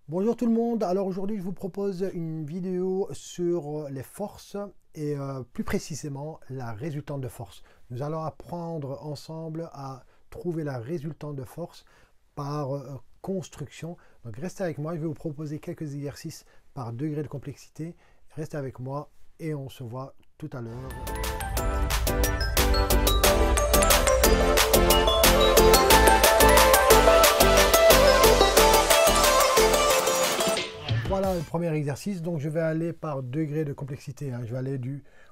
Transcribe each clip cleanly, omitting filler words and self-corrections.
Bonjour tout le monde, alors aujourd'hui je vous propose une vidéo sur les forces et plus précisément la résultante de force. Nous allons apprendre ensemble à trouver la résultante de force par construction. Donc restez avec moi, je vais vous proposer quelques exercices par degré de complexité. Restez avec moi et on se voit tout à l'heure. Voilà le premier exercice, donc je vais aller par degré de complexité, hein. Je vais aller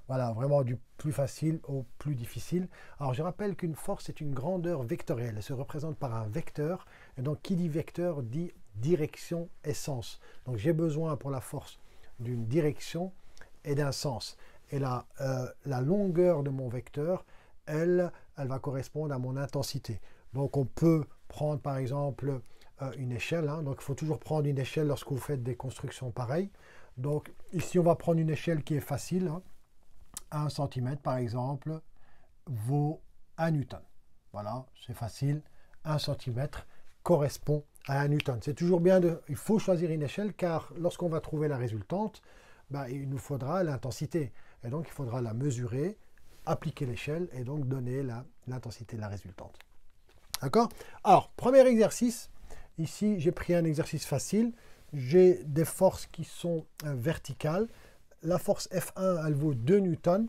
vraiment du plus facile au plus difficile. Alors je rappelle qu'une force est une grandeur vectorielle, elle se représente par un vecteur, et donc qui dit vecteur dit direction et sens. Donc j'ai besoin pour la force d'une direction et d'un sens. Et la longueur de mon vecteur, elle va correspondre à mon intensité. Donc on peut prendre par exemple une échelle, hein. Donc il faut toujours prendre une échelle lorsque vous faites des constructions pareilles. Donc ici on va prendre une échelle qui est facile, hein. 1 cm par exemple vaut 1 newton. Voilà, c'est facile. 1 cm correspond à 1 newton. C'est toujours bien il faut choisir une échelle car lorsqu'on va trouver la résultante, il nous faudra l'intensité. Et donc il faudra la mesurer, appliquer l'échelle et donc donner l'intensité de la résultante. D'accord? Alors, premier exercice. Ici, j'ai pris un exercice facile. J'ai des forces qui sont verticales. La force F1, elle vaut 2 newtons.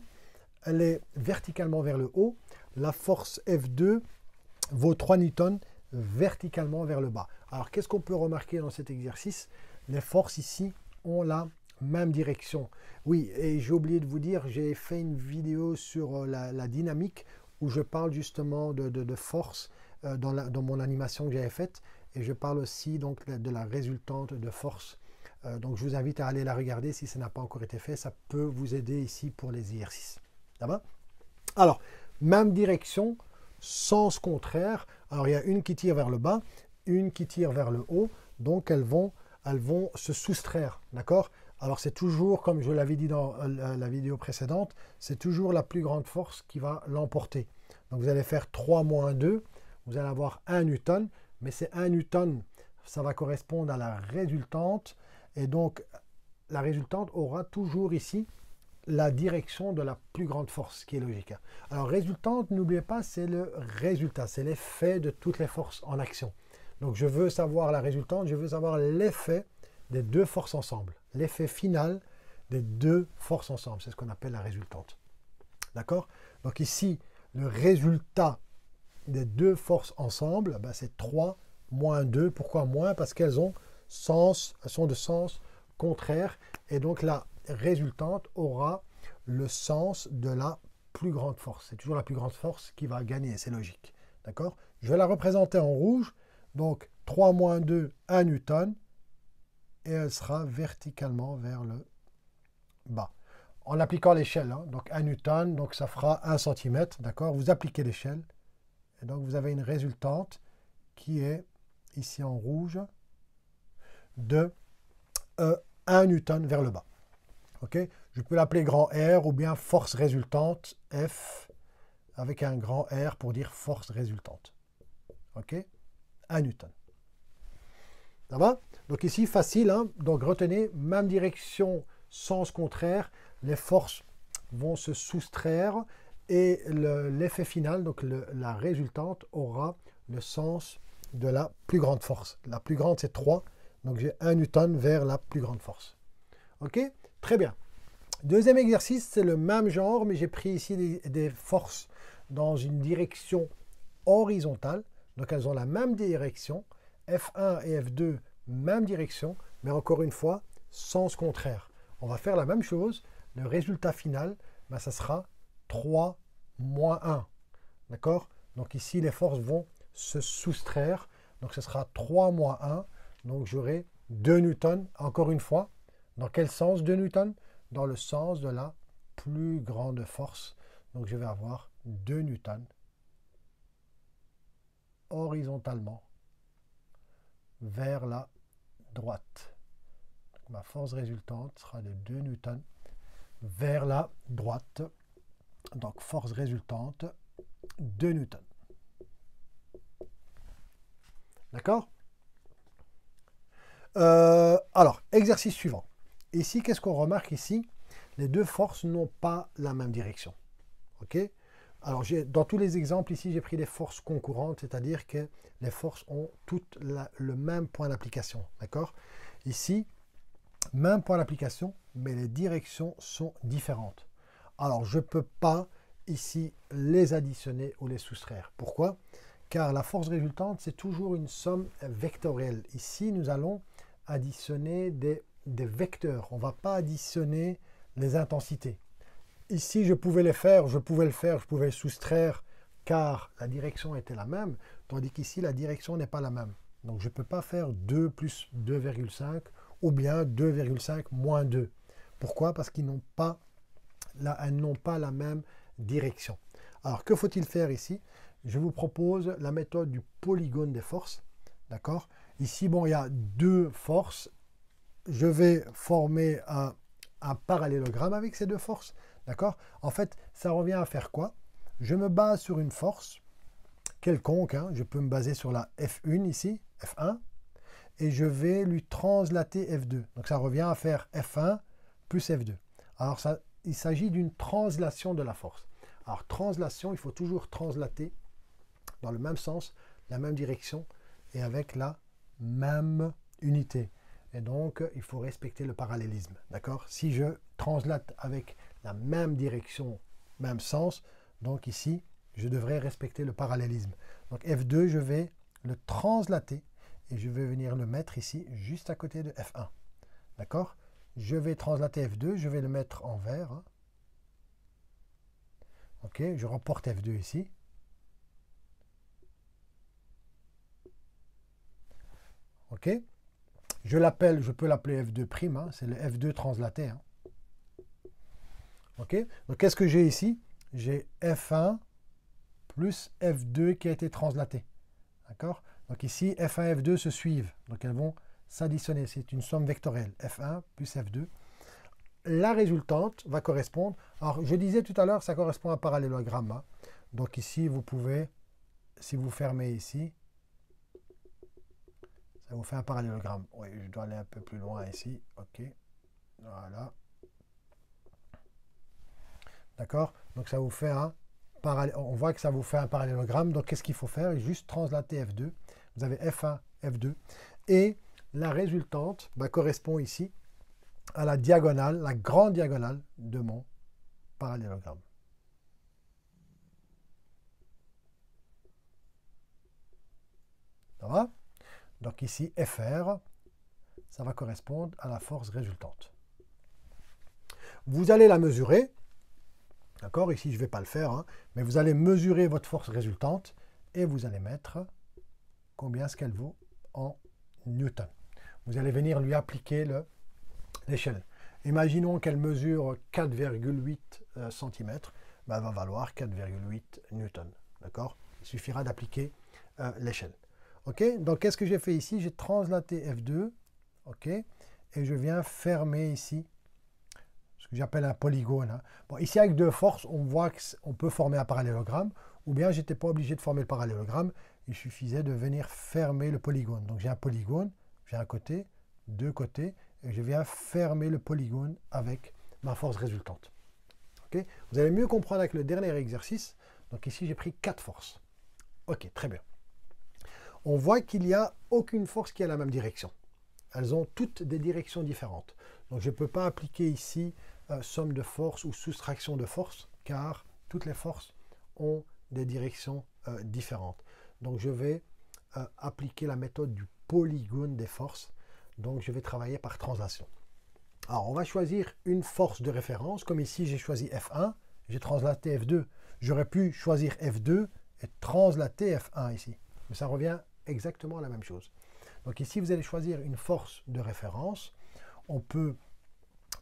Elle est verticalement vers le haut. La force F2 vaut 3 newtons verticalement vers le bas. Alors, qu'est-ce qu'on peut remarquer dans cet exercice? Les forces ici ont la même direction. Oui, et j'ai oublié de vous dire, j'ai fait une vidéo sur la dynamique où je parle justement de force dans mon animation que j'avais faite. Et je parle aussi donc de la résultante de force. Donc je vous invite à aller la regarder si ça n'a pas encore été fait. Ça peut vous aider ici pour les exercices. Ça va? Alors, même direction, sens contraire. Alors il y a une qui tire vers le bas, une qui tire vers le haut. Donc elles vont se soustraire. D'accord? Alors c'est toujours, comme je l'avais dit dans la vidéo précédente, c'est toujours la plus grande force qui va l'emporter. Donc vous allez faire 3 moins 2. Vous allez avoir 1 newton. Mais c'est 1 newton, ça va correspondre à la résultante. Et donc, la résultante aura toujours ici la direction de la plus grande force, qui est logique. Alors, résultante, n'oubliez pas, c'est le résultat, c'est l'effet de toutes les forces en action. Donc, je veux savoir la résultante, je veux savoir l'effet des deux forces ensemble. L'effet final des deux forces ensemble, c'est ce qu'on appelle la résultante. D'accord? Donc ici, le résultat des deux forces ensemble, c'est 3 moins 2. Pourquoi moins? Parce qu'elles sont de sens contraire. Et donc la résultante aura le sens de la plus grande force. C'est toujours la plus grande force qui va gagner, c'est logique. D'accord? Je vais la représenter en rouge. Donc 3 moins 2, 1 newton. Et elle sera verticalement vers le bas. En appliquant l'échelle, hein, donc 1 newton, donc ça fera 1 cm. D'accord? Vous appliquez l'échelle. Et donc, vous avez une résultante qui est, ici en rouge, de 1 newton vers le bas. Okay? Je peux l'appeler grand R ou bien force résultante, F, avec un grand R pour dire force résultante. OK? 1 newton. Ça va? Donc ici, facile, hein? Donc retenez, même direction, sens contraire, les forces vont se soustraire. Et l'effet final, donc la résultante, aura le sens de la plus grande force. La plus grande, c'est 3. Donc j'ai 1 newton vers la plus grande force. OK? Très bien. Deuxième exercice, c'est le même genre, mais j'ai pris ici des forces dans une direction horizontale. Donc elles ont la même direction. F1 et F2, même direction, mais encore une fois, sens contraire. On va faire la même chose. Le résultat final, ça sera 3 moins 1. D'accord? Donc ici, les forces vont se soustraire. Donc ce sera 3 moins 1. Donc j'aurai 2 newtons, encore une fois. Dans quel sens 2 newtons? Dans le sens de la plus grande force. Donc je vais avoir 2 newtons horizontalement vers la droite. Donc, ma force résultante sera de 2 newtons vers la droite. Donc, force résultante, 2 newtons. D'accord? Exercice suivant. Ici, qu'est-ce qu'on remarque ici? Les deux forces n'ont pas la même direction. OK? Alors, dans tous les exemples ici, j'ai pris des forces concurrentes, c'est-à-dire que les forces ont toutes le même point d'application. D'accord? Ici, même point d'application, mais les directions sont différentes. Alors, je ne peux pas ici les additionner ou les soustraire. Pourquoi? Car la force résultante, c'est toujours une somme vectorielle. Ici, nous allons additionner des vecteurs. On ne va pas additionner les intensités. Ici, je pouvais les faire, je pouvais le soustraire, car la direction était la même, tandis qu'ici, la direction n'est pas la même. Donc, je ne peux pas faire 2 plus 2,5 ou bien 2,5 moins 2. Pourquoi? Parce qu'ils n'ont pas la même direction. Alors, que faut-il faire ici? Je vous propose la méthode du polygone des forces. D'accord? Ici, bon, il y a deux forces. Je vais former un parallélogramme avec ces deux forces. D'accord? En fait, ça revient à faire quoi? Je me base sur une force quelconque. Hein. Je peux me baser sur la F1 ici, F1, et je vais lui translater F2. Donc, ça revient à faire F1 plus F2. Alors, il s'agit d'une translation de la force. Alors, translation, il faut toujours translater dans le même sens, la même direction et avec la même unité. Et donc, il faut respecter le parallélisme. D'accord? Si je translate avec la même direction, même sens, donc ici, je devrais respecter le parallélisme. Donc F2, je vais le translater et je vais venir le mettre ici, juste à côté de F1. D'accord? Je vais translater F2, je vais le mettre en vert. Hein. OK, je reporte F2 ici. OK? Je peux l'appeler F2', hein, c'est le F2 translaté. Hein. OK? Donc, qu'est-ce que j'ai ici? J'ai F1 plus F2 qui a été translaté. D'accord? Donc, ici, F1 et F2 se suivent. Donc, elles vont s'additionner. C'est une somme vectorielle. F1 plus F2. La résultante va correspondre. Alors, je disais tout à l'heure, ça correspond à un parallélogramme. Hein. Donc, ici, vous pouvez, si vous fermez ici, ça vous fait un parallélogramme. Oui, je dois aller un peu plus loin ici. OK. Voilà. D'accord? Donc, ça vous fait un parallélogramme. On voit que ça vous fait un parallélogramme. Donc, qu'est-ce qu'il faut faire? Juste translater F2. Vous avez F1, F2. Et la résultante correspond ici à la diagonale, la grande diagonale de mon parallélogramme. Ça va? Donc ici, FR, ça va correspondre à la force résultante. Vous allez la mesurer. D'accord? Ici, je ne vais pas le faire, hein, mais vous allez mesurer votre force résultante et vous allez mettre combien ce qu'elle vaut en newton. Vous allez venir lui appliquer l'échelle. Imaginons qu'elle mesure 4,8 cm, elle va valoir 4,8 newton. D'accord? Il suffira d'appliquer l'échelle. OK? Donc, qu'est-ce que j'ai fait ici? J'ai translaté F2, OK? Et je viens fermer ici ce que j'appelle un polygone. Hein. Bon, ici, avec deux forces, on voit qu'on peut former un parallélogramme, ou bien je n'étais pas obligé de former le parallélogramme, il suffisait de venir fermer le polygone. Donc, j'ai un polygone, j'ai un côté, deux côtés, et je viens fermer le polygone avec ma force résultante. OK? Vous allez mieux comprendre avec le dernier exercice. Donc, ici, j'ai pris 4 forces. OK, très bien. On voit qu'il n'y a aucune force qui a la même direction. Elles ont toutes des directions différentes. Donc, je ne peux pas appliquer ici somme de force ou soustraction de force, car toutes les forces ont des directions différentes. Donc, je vais appliquer la méthode du polygone des forces. Donc, je vais travailler par translation. Alors, on va choisir une force de référence. Comme ici, j'ai choisi F1, j'ai translaté F2. J'aurais pu choisir F2 et translater F1 ici. Mais ça revient exactement à la même chose. Donc ici, vous allez choisir une force de référence. On peut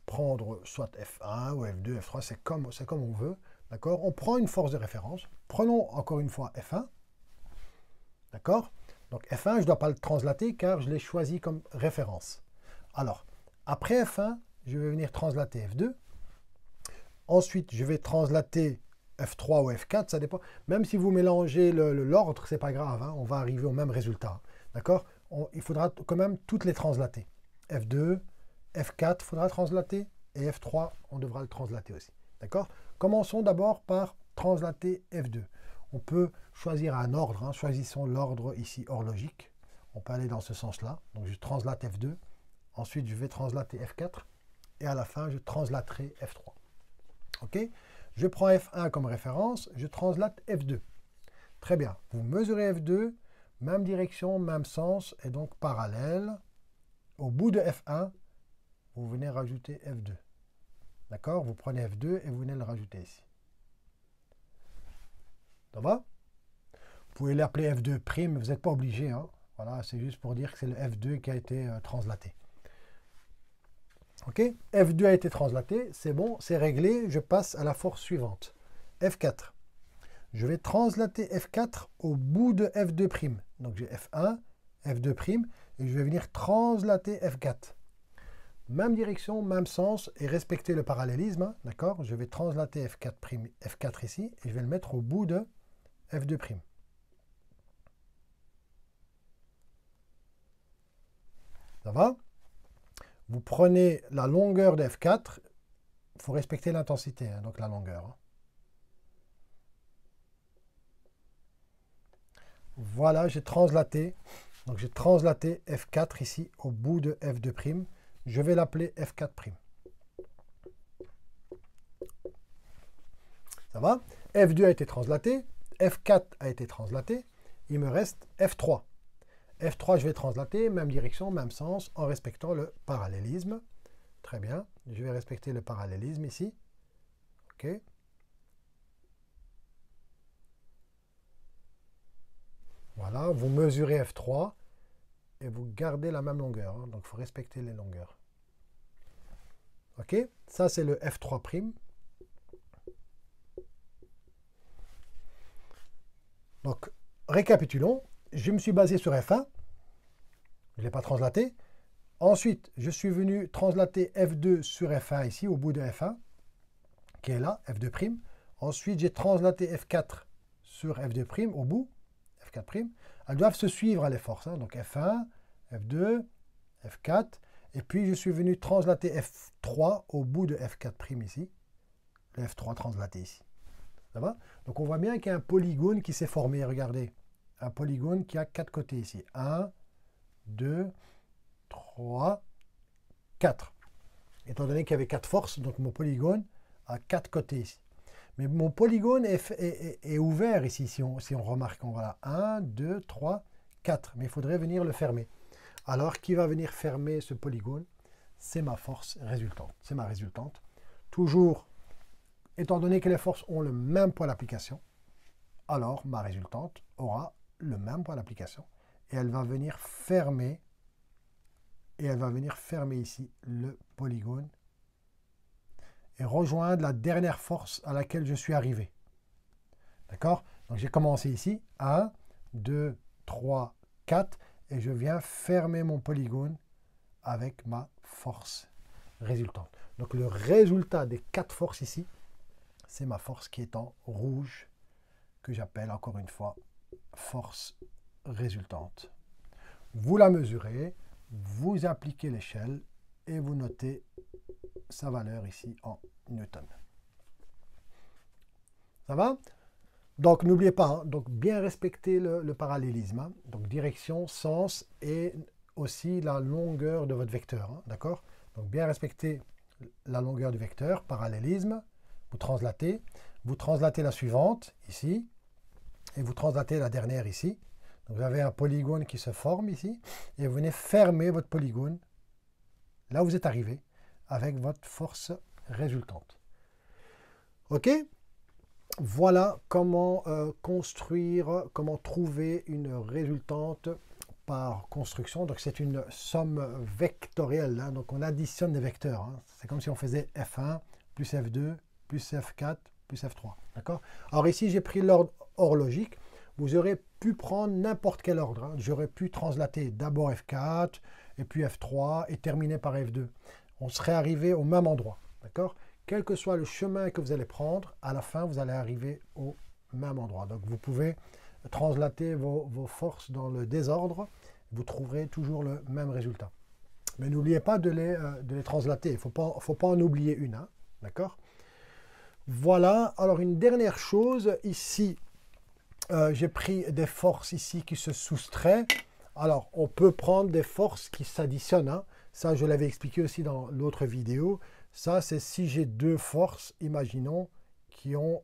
prendre soit F1 ou F2, F3, c'est comme on veut. D'accord? On prend une force de référence. Prenons encore une fois F1. D'accord? Donc F1, je ne dois pas le translater car je l'ai choisi comme référence. Alors, après F1, je vais venir translater F2. Ensuite, je vais translater F3 ou F4, ça dépend. Même si vous mélangez l'ordre, ce n'est pas grave, hein, on va arriver au même résultat. D'accord? Il faudra quand même toutes les translater. F2, F4, il faudra translater, et F3, on devra le translater aussi. D'accord? Commençons d'abord par translater F2. On peut choisir un ordre, hein. Choisissons l'ordre ici horlogique. On peut aller dans ce sens-là. Donc je translate F2, ensuite je vais translater F4, et à la fin je translaterai F3. Ok? Je prends F1 comme référence, je translate F2. Très bien. Vous mesurez F2, même direction, même sens, et donc parallèle. Au bout de F1, vous venez rajouter F2. D'accord? Vous prenez F2 et vous venez le rajouter ici. Ça va? Vous pouvez l'appeler F2', vous n'êtes pas obligé. Hein. Voilà, c'est juste pour dire que c'est le F2 qui a été translaté. Ok? F2 a été translaté, c'est bon, c'est réglé. Je passe à la force suivante. F4. Je vais translater F4 au bout de F2'. Donc j'ai F1, F2', et je vais venir translater F4. Même direction, même sens, et respecter le parallélisme. Hein, d'accord? Je vais translater F4 ici, et je vais le mettre au bout de F2'. Ça va? Vous prenez la longueur de F4, il faut respecter l'intensité, hein, donc la longueur. Hein. Voilà, j'ai translaté. Donc j'ai translaté F4 ici au bout de F2'. Je vais l'appeler F4'. Ça va? F2 a été translaté, F4 a été translaté, il me reste F3. F3, je vais translater, même direction, même sens, en respectant le parallélisme. Très bien, je vais respecter le parallélisme ici. OK. Voilà, vous mesurez F3 et vous gardez la même longueur. Hein, donc, il faut respecter les longueurs. OK, ça c'est le F3'. Donc, récapitulons. Je me suis basé sur F1. Je ne l'ai pas translaté. Ensuite, je suis venu translater F2 sur F1 ici, au bout de F1, qui est là, F2'. Ensuite, j'ai translaté F4 sur F2', au bout, F4'. Elles doivent se suivre, les forces. Hein. Donc F1, F2, F4. Et puis, je suis venu translater F3 au bout de F4' ici. Le F3 translaté ici. Ça va? Donc, on voit bien qu'il y a un polygone qui s'est formé. Regardez. Un polygone qui a 4 côtés ici. 1, 2, 3, 4. Étant donné qu'il y avait 4 forces, donc mon polygone a 4 côtés ici. Mais mon polygone est ouvert ici, si on remarque. Voilà, 1, 2, 3, 4. Mais il faudrait venir le fermer. Alors, qui va venir fermer ce polygone? C'est ma force résultante. C'est ma résultante. Toujours, étant donné que les forces ont le même point d'application, alors ma résultante aura le même point d'application. Et elle va venir fermer, ici le polygone et rejoindre la dernière force à laquelle je suis arrivé. D'accord? Donc j'ai commencé ici, 1, 2, 3, 4, et je viens fermer mon polygone avec ma force résultante. Donc le résultat des 4 forces ici, c'est ma force qui est en rouge, que j'appelle encore une fois force résultante. Vous la mesurez, vous appliquez l'échelle et vous notez sa valeur ici en newton. Ça va? Donc n'oubliez pas, hein, donc bien respecter le parallélisme. Hein, donc direction, sens et aussi la longueur de votre vecteur. Hein, d'accord? Donc bien respecter la longueur du vecteur, parallélisme, vous translatez la suivante ici et vous translatez la dernière ici. Donc vous avez un polygone qui se forme ici et vous venez fermer votre polygone là où vous êtes arrivé avec votre force résultante. OK? Voilà comment construire, comment trouver une résultante par construction. Donc c'est une somme vectorielle. Hein. Donc on additionne des vecteurs. Hein. C'est comme si on faisait F1 plus F2 plus F4 plus F3. D'accord? Alors ici j'ai pris l'ordre horlogique. Vous aurez pu prendre n'importe quel ordre. Hein. J'aurais pu translater d'abord F4 et puis F3 et terminer par F2. On serait arrivé au même endroit. D'accord? Quel que soit le chemin que vous allez prendre, à la fin, vous allez arriver au même endroit. Donc, vous pouvez translater vos forces dans le désordre. Vous trouverez toujours le même résultat. Mais n'oubliez pas de les translater. Il ne faut pas en oublier une. Hein, d'accord? Voilà. Alors, une dernière chose. Ici, j'ai pris des forces ici qui se soustraient. Alors, on peut prendre des forces qui s'additionnent. Hein. Ça, je l'avais expliqué aussi dans l'autre vidéo. Ça, c'est si j'ai deux forces, imaginons, qui ont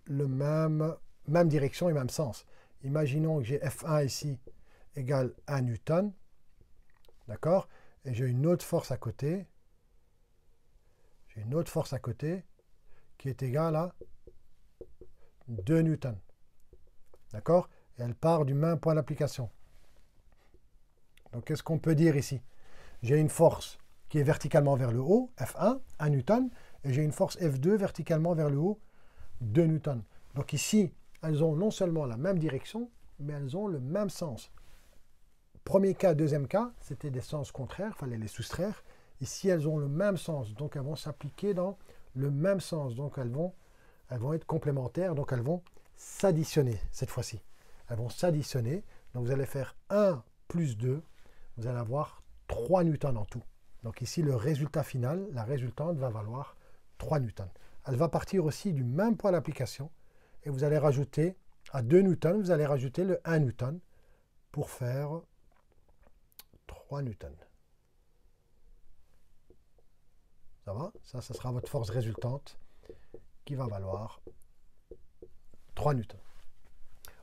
même direction et même sens. Imaginons que j'ai F1 ici égale 1 Newton. D'accord? Et j'ai une autre force à côté. J'ai une autre force à côté qui est égale à 2 Newton. D'accord? Et elle part du même point d'application. Donc, qu'est-ce qu'on peut dire ici? J'ai une force qui est verticalement vers le haut, F1, 1 Newton, et j'ai une force F2 verticalement vers le haut, 2 Newton. Donc ici, elles ont non seulement la même direction, mais elles ont le même sens. Premier cas, deuxième cas, c'était des sens contraires, il fallait les soustraire. Ici, elles ont le même sens, donc elles vont s'appliquer dans le même sens. Donc elles vont être complémentaires, donc elles vont s'additionner cette fois-ci. Elles vont s'additionner, donc vous allez faire 1 plus 2, vous allez avoir 3 newtons en tout. Donc ici, le résultat final, la résultante va valoir 3 newtons. Elle va partir aussi du même point d'application, et vous allez rajouter, à 2 newtons, vous allez rajouter le 1 newton pour faire 3 newtons. Ça va? Ça sera votre force résultante qui va valoir 3 newtons.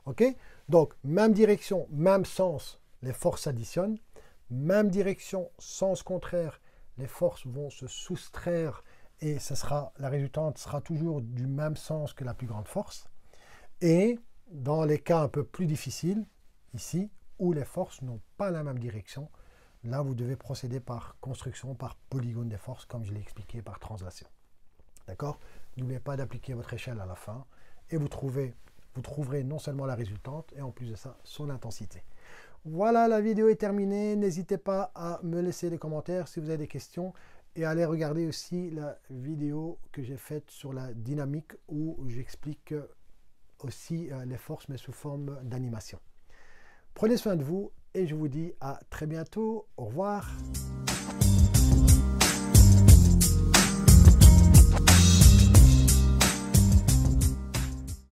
OK? Donc, même direction, même sens, les forces s'additionnent. Même direction, sens contraire, les forces vont se soustraire et la résultante sera toujours du même sens que la plus grande force. Et dans les cas un peu plus difficiles, ici, où les forces n'ont pas la même direction, là, vous devez procéder par construction, par polygone des forces, comme je l'ai expliqué, par translation. D'accord? N'oubliez pas d'appliquer votre échelle à la fin et vous trouverez non seulement la résultante, et en plus de ça, son intensité. Voilà, la vidéo est terminée. N'hésitez pas à me laisser des commentaires si vous avez des questions. Et allez regarder aussi la vidéo que j'ai faite sur la dynamique où j'explique aussi les forces, mais sous forme d'animation. Prenez soin de vous et je vous dis à très bientôt. Au revoir.